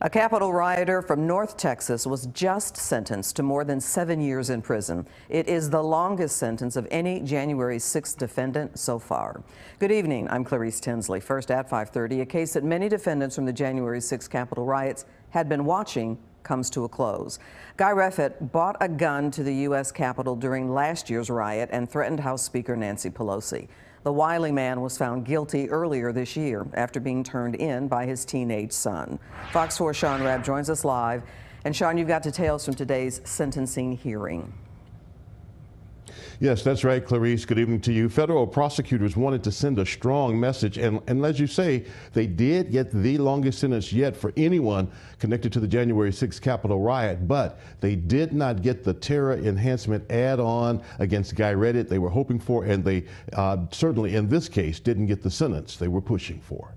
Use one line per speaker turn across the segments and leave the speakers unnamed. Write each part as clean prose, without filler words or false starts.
A Capitol rioter from North Texas was just sentenced to more than 7 years in prison. It is the longest sentence of any January 6th defendant so far. Good evening, I'm Clarice Tinsley. First at 5:30, a case that many defendants from the January 6th Capitol riots had been watching comes to a close. Guy Reffitt bought a gun to the U.S. Capitol during last year's riot and threatened House Speaker Nancy Pelosi. The wily man was found guilty earlier this year after being turned in by his teenage son. Fox 4's Shaun RABB joins us live. And Shaun, you've got details from today's sentencing hearing.
Yes, that's right, Clarice. Good evening to you. Federal prosecutors wanted to send a strong message, and as you say, they did get the longest sentence yet for anyone connected to the January 6th Capitol riot, but they did not get the terror enhancement add-on against Guy Reffitt they were hoping for, and they certainly, in this case, didn't get the sentence they were pushing for.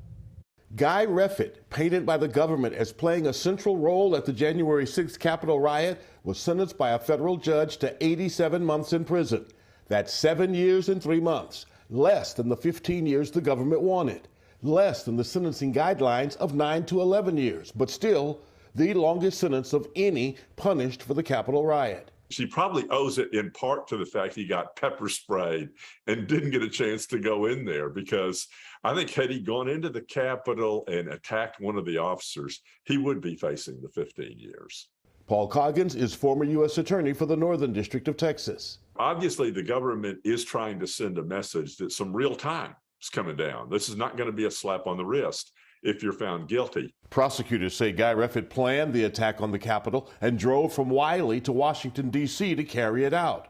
Guy Reffitt, painted by the government as playing a central role at the January 6th Capitol riot, was sentenced by a federal judge to 87 months in prison. That's 7 years and 3 months, less than the 15 years the government wanted, less than the sentencing guidelines of 9 to 11 years, but still the longest sentence of any punished for the Capitol riot.
She probably owes it in part to the fact he got pepper sprayed and didn't get a chance to go in there, because I think had he gone into the Capitol and attacked one of the officers, he would be facing the 15 years.
Paul Coggins is former U.S. Attorney for the Northern District of Texas.
Obviously, the government is trying to send a message that some real time is coming down. This is not going to be a slap on the wrist if you're found guilty.
Prosecutors say Guy Reffitt planned the attack on the Capitol and drove from Wiley to Washington, D.C. to carry it out.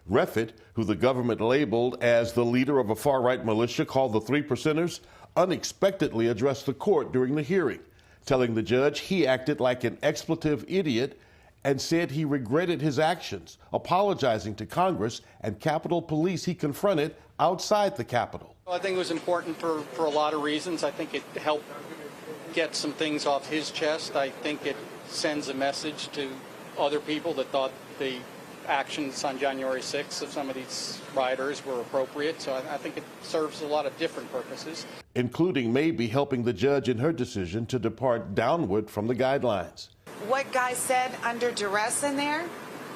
Reffitt, who the government labeled as the leader of a far-right militia called the Three Percenters, unexpectedly addressed the court during the hearing, telling the judge he acted like an expletive idiot and said he regretted his actions, apologizing to Congress and Capitol Police he confronted outside the Capitol.
I think it was important for a lot of reasons. I think it helped get some things off his chest. I think it sends a message to other people that thought the actions on January 6th of some of these rioters were appropriate. So I think it serves a lot of different purposes,
including maybe helping the judge in her decision to depart downward from the guidelines.
What Guy said under duress in there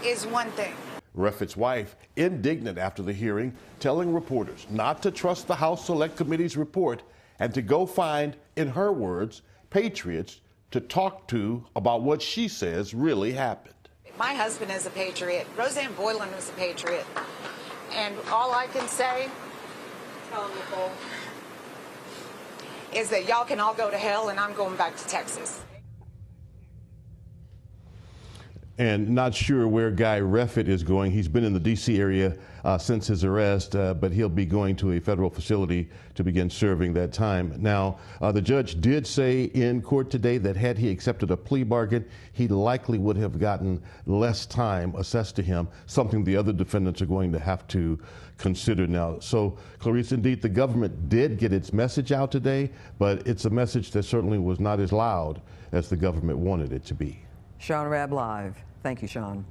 is one thing.
Reffitt's wife, indignant after the hearing, telling reporters not to trust the House Select Committee's report and to go find, in her words, patriots to talk to about what she says really happened.
My husband is a patriot. Roseanne Boylan was a patriot. And all I can say is that y'all can all go to hell, and I'm going back to Texas.
And not sure where Guy Reffitt is going. He's been in the D.C. area since his arrest, but he'll be going to a federal facility to begin serving that time. Now, the judge did say in court today that had he accepted a plea bargain, he likely would have gotten less time assessed to him, something the other defendants are going to have to consider now. So, Clarice, indeed, the government did get its message out today, but it's a message that certainly was not as loud as the government wanted it to be.
Shaun RABB live. Thank you, Shaun.